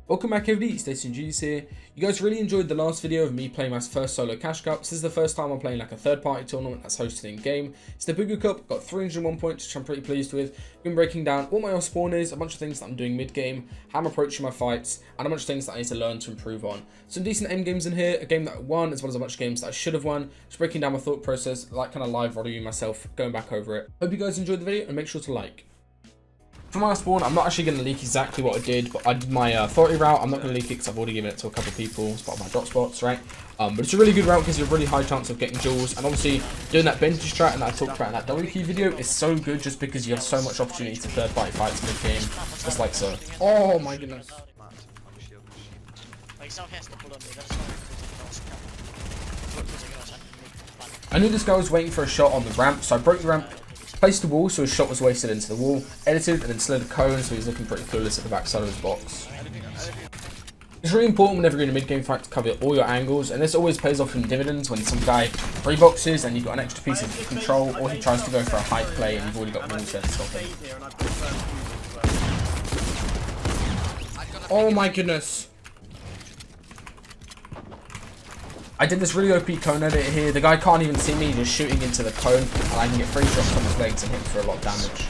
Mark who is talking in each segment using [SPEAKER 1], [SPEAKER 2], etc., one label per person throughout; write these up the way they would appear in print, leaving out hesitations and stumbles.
[SPEAKER 1] Welcome back everybody, it's DestinysJesus here. You guys really enjoyed the last video of me playing my first solo cash cup. This is the first time I'm playing like a third party tournament that's hosted in game. It's the Bugha Cup, got 301 points, which I'm pretty pleased with. Been breaking down what my spawn is, a bunch of things that I'm doing mid game, how I'm approaching my fights, and a bunch of things that I need to learn to improve on. Some decent end games in here, a game that I won, as well as a bunch of games that I should have won. Just breaking down my thought process, like kind of live reviewing myself, going back over it. Hope you guys enjoyed the video and make sure to like. For my spawn, I'm not actually going to leak exactly what I did, but I did my authority route. I'm not going to leak it because I've already given it to a couple of people as part of my drop spots, right? But it's a really good route because you have a really high chance of getting jewels. And obviously, doing that bench strat that I talked about in that Wkeying video is so good just because you have so much opportunity to third party fights mid-game, just like so. Oh my goodness. I knew this guy was waiting for a shot on the ramp, so I broke the ramp, placed the wall so his shot was wasted into the wall, edited and then slid a cone so he's looking pretty clueless at the back side of his box. It's really important whenever you're in a mid-game fight to cover all your angles, and this always pays off in dividends when some guy reboxes and you've got an extra piece of control, or he tries to go for a high play and you've already got walls there to stop him. Oh my goodness. I did this really OP cone edit here. The guy can't even see me, just shooting into the cone, and I can get 3 shots on his legs and hit for a lot of damage.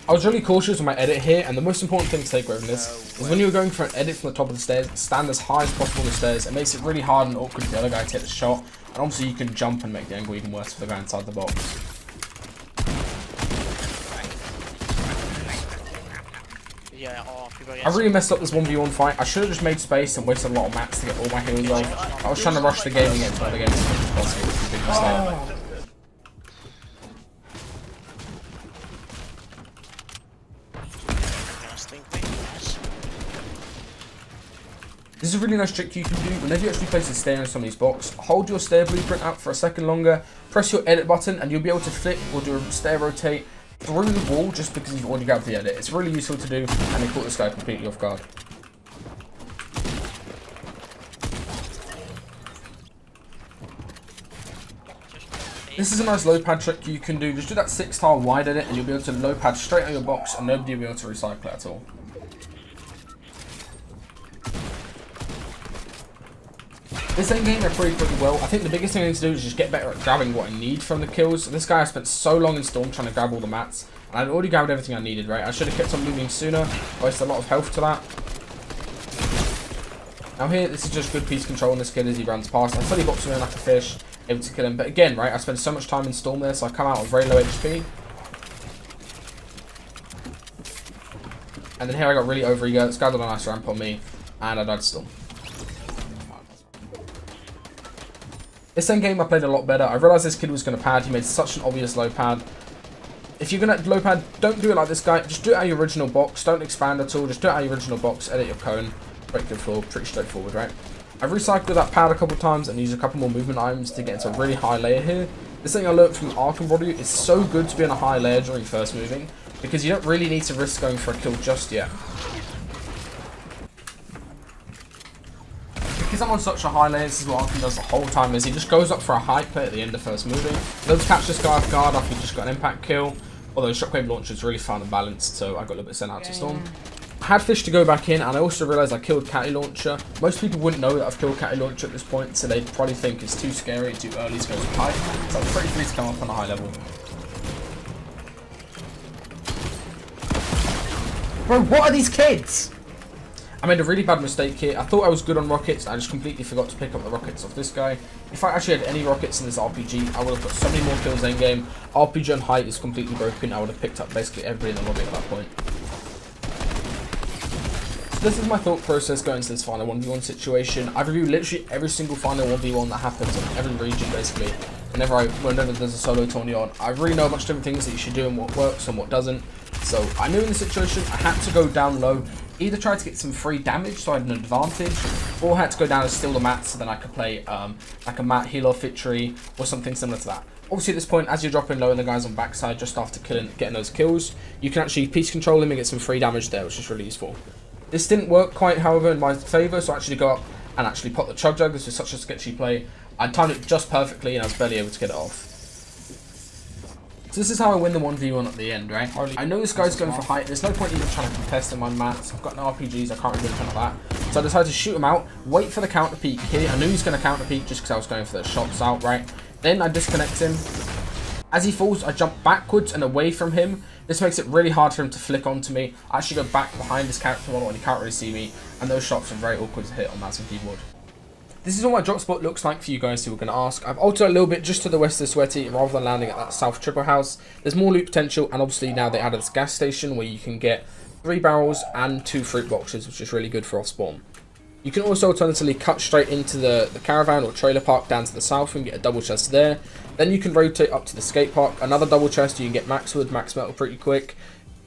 [SPEAKER 1] I was really cautious with my edit here, and the most important thing to take away from this is when you're going for an edit from the top of the stairs, stand as high as possible on the stairs. It makes it really hard and awkward for the other guy to hit the shot, and obviously you can jump and make the angle even worse for the guy inside the box. I really messed up this 1v1 fight. I should have just made space and wasted a lot of mats to get all my heals off. I was trying to rush the game and get into another game as quick as possible, which was a big mistake. This is a really nice trick you can do. Whenever you actually place a stair in somebody's box, hold your stair blueprint out for a second longer, press your edit button, and you'll be able to flip or do a stair rotate through the wall just because you've already grabbed the edit. It's really useful to do, and it caught this guy completely off guard. This is a nice low pad trick you can do. Just do that 6-tile wide edit and you'll be able to low pad straight on your box and nobody will be able to recycle it at all. This end game I played pretty well. I think the biggest thing I need to do is just get better at grabbing what I need from the kills. This guy I spent so long in Storm trying to grab all the mats, and I'd already grabbed everything I needed, right? I should have kept on moving sooner. Wasted a lot of health to that. Now here, this is just good piece control on this kid as he runs past. I fully boxed him in like a fish, able to kill him. But again, right, I spent so much time in Storm there, so I come out with very low HP. And then here I got really over eager. This guy did a nice ramp on me, and I died to Storm. This end game I played a lot better. I realised this kid was going to pad. He made such an obvious low pad. If you're going to low pad, don't do it like this guy. Just do it out of your original box. Don't expand at all. Just do it out of your original box. Edit your cone. Break your floor. Pretty straightforward, right? I've recycled that pad a couple times and used a couple more movement items to get into a really high layer here. This thing I learned from Arkham Body is so good to be on a high layer during first moving, because you don't really need to risk going for a kill just yet. Because I'm on such a high layer, this is what Arkham does the whole time, is he just goes up for a high play at the end of first moving. Let's catch this guy off guard after he just got an impact kill. Although shockwave launcher is really fun and balanced, so I got a little bit sent out to Storm. I had fish to go back in, and I also realised I killed Catty Launcher. Most people wouldn't know that I've killed Catty Launcher at this point, so they'd probably think it's too scary and too early to go to high. So I'm pretty free to come up on a high level. Bro, what are these kids? I made a really bad mistake here. I thought I was good on rockets, and I just completely forgot to pick up the rockets off this guy. If I actually had any rockets in this RPG, I would have got so many more kills endgame. RPG on height is completely broken. I would have picked up basically everybody in the lobby at that point. So this is my thought process going into this final 1v1 situation. I've reviewed literally every single final 1v1 that happens in every region basically. Whenever there's a solo tourney on, I really know a bunch of different things that you should do and what works and what doesn't. So I knew in this situation I had to go down low, either try to get some free damage so I had an advantage, or I had to go down and steal the mats so then I could play like a mat heal off victory or something similar to that. Obviously at this point, as you're dropping low and the guy's on backside just after getting those kills, you can actually piece control him and get some free damage there, which is really useful. This didn't work quite, however, in my favour, so I actually go up and actually pop the chug jug. This was such a sketchy play. I timed it just perfectly and I was barely able to get it off. So this is how I win the 1v1 at the end, right? I know this guy's going for height. There's no point even trying to contest in my mats. I've got no RPGs. I can't really do anything like that. So I decided to shoot him out, wait for the counter peek here. I knew he was going to counter peek just because I was going for the shots out, right? Then I disconnect him. As he falls, I jump backwards and away from him. This makes it really hard for him to flick onto me. I actually go back behind his character model and he can't really see me. And those shots are very awkward to hit on mouse and keyboard. This is what my drop spot looks like for you guys who are going to ask. I've altered a little bit just to the west of Sweaty rather than landing at that south triple house. There's more loot potential, and obviously now they added this gas station where you can get 3 barrels and 2 fruit boxes, which is really good for off spawn. You can also alternatively cut straight into the caravan or trailer park down to the south and get a double chest there. Then you can rotate up to the skate park, another double chest. You can get max wood, max metal pretty quick.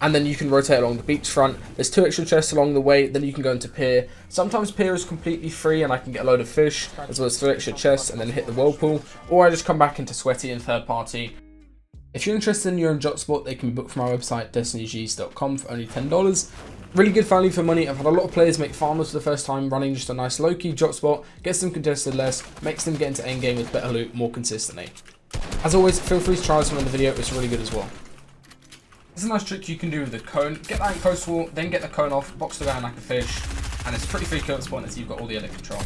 [SPEAKER 1] And then you can rotate along the beachfront. There's 2 extra chests along the way. Then you can go into pier. Sometimes pier is completely free and I can get a load of fish, as well as 3 extra chests, and then hit the whirlpool. Or I just come back into Sweaty and third party. If you're interested in your own drop spot, they can be booked from our website, DestinysJesus.com, for only $10. Really good value for money. I've had a lot of players make farmers for the first time running just a nice low-key drop spot, gets them contested less, makes them get into endgame with better loot more consistently. As always, feel free to try this one in the video. It's really good as well. This is a nice trick you can do with the cone. Get that in post wall, then get the cone off, box the ground like a fish, and it's pretty free kill at spawn as you've got all the edit control.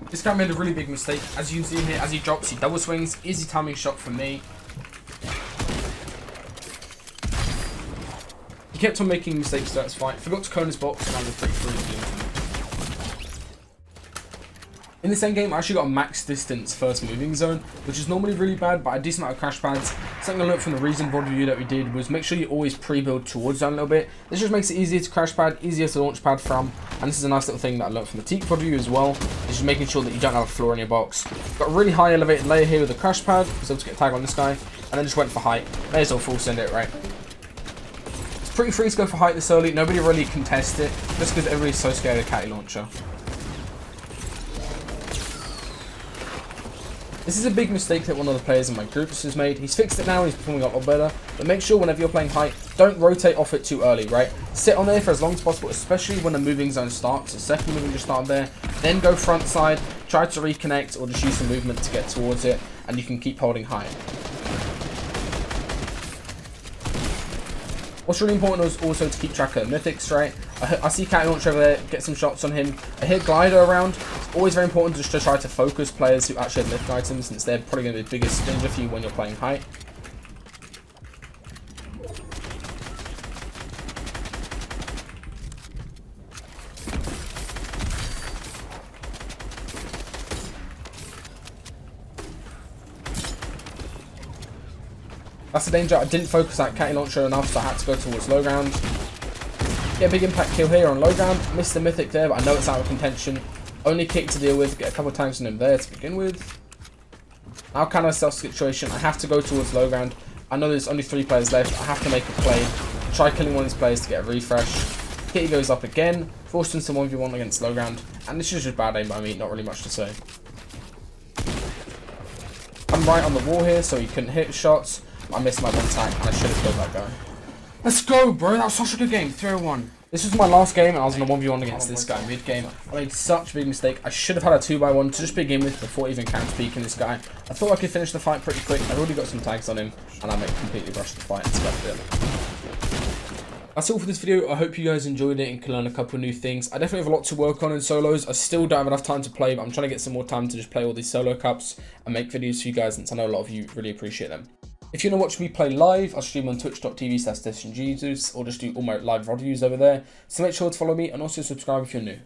[SPEAKER 1] This guy made a really big mistake. As you can see here, as he drops, he double swings. Easy timing shot from me. He kept on making mistakes throughout his fight. Forgot to cone his box, and I was pretty free. In this endgame, I actually got a max distance first moving zone, which is normally really bad, but a decent amount of crash pads. Something I learned from the recent VOD review that we did was make sure you always pre-build towards zone a little bit. This just makes it easier to crash pad, easier to launch pad from, and this is a nice little thing that I learned from the Teak VOD review as well. It's just making sure that you don't have a floor in your box. Got a really high elevated layer here with a crash pad, was able to get a tag on this guy, and then just went for height. May as well full send it, right? It's pretty free to go for height this early. Nobody really contests it, just because everybody's so scared of Catty Launcher. This is a big mistake that one of the players in my group has made. He's fixed it now and he's performing a lot better. But make sure whenever you're playing height, don't rotate off it too early, right? Sit on there for as long as possible, especially when the moving zone starts. The second moving just started there. Then go front side, try to reconnect or just use some movement to get towards it. And you can keep holding height. What's really important is also to keep track of mythics, right? I see Catty Launcher over there, get some shots on him. I hear Glider around. It's always very important just to try to focus players who actually have mythic items, since they're probably going to be the biggest danger for you when you're playing height. That's the danger. I didn't focus that Catty Launcher enough, so I had to go towards low ground. Get a big impact kill here on low ground. Missed the mythic there, but I know it's out of contention. Only kick to deal with. Get a couple of tanks on him there to begin with. Now kind of self situation. I have to go towards low ground. I know there's only 3 players left. I have to make a play. Try killing one of these players to get a refresh. Kitty goes up again. Forced into 1v1 against low ground. And this is just bad aim by me. Not really much to say. I'm right on the wall here, so he couldn't hit shots. I missed my one tank and I should have killed that guy. Let's go, bro. That was such a good game. 3-1. This was my last game and I was in a 1v1 against this guy mid-game. I made such a big mistake. I should have had a 2x1 to just begin with before even counter peeking this guy. I thought I could finish the fight pretty quick. I'd already got some tags on him and I completely rushed the fight and scrapped it. That's all for this video. I hope you guys enjoyed it and can learn a couple of new things. I definitely have a lot to work on in solos. I still don't have enough time to play, but I'm trying to get some more time to just play all these solo cups and make videos for you guys, since I know a lot of you really appreciate them. If you want to watch me play live, I'll stream on twitch.tv/DestinysJesus or just do all my live VOD reviews over there. So make sure to follow me and also subscribe if you're new.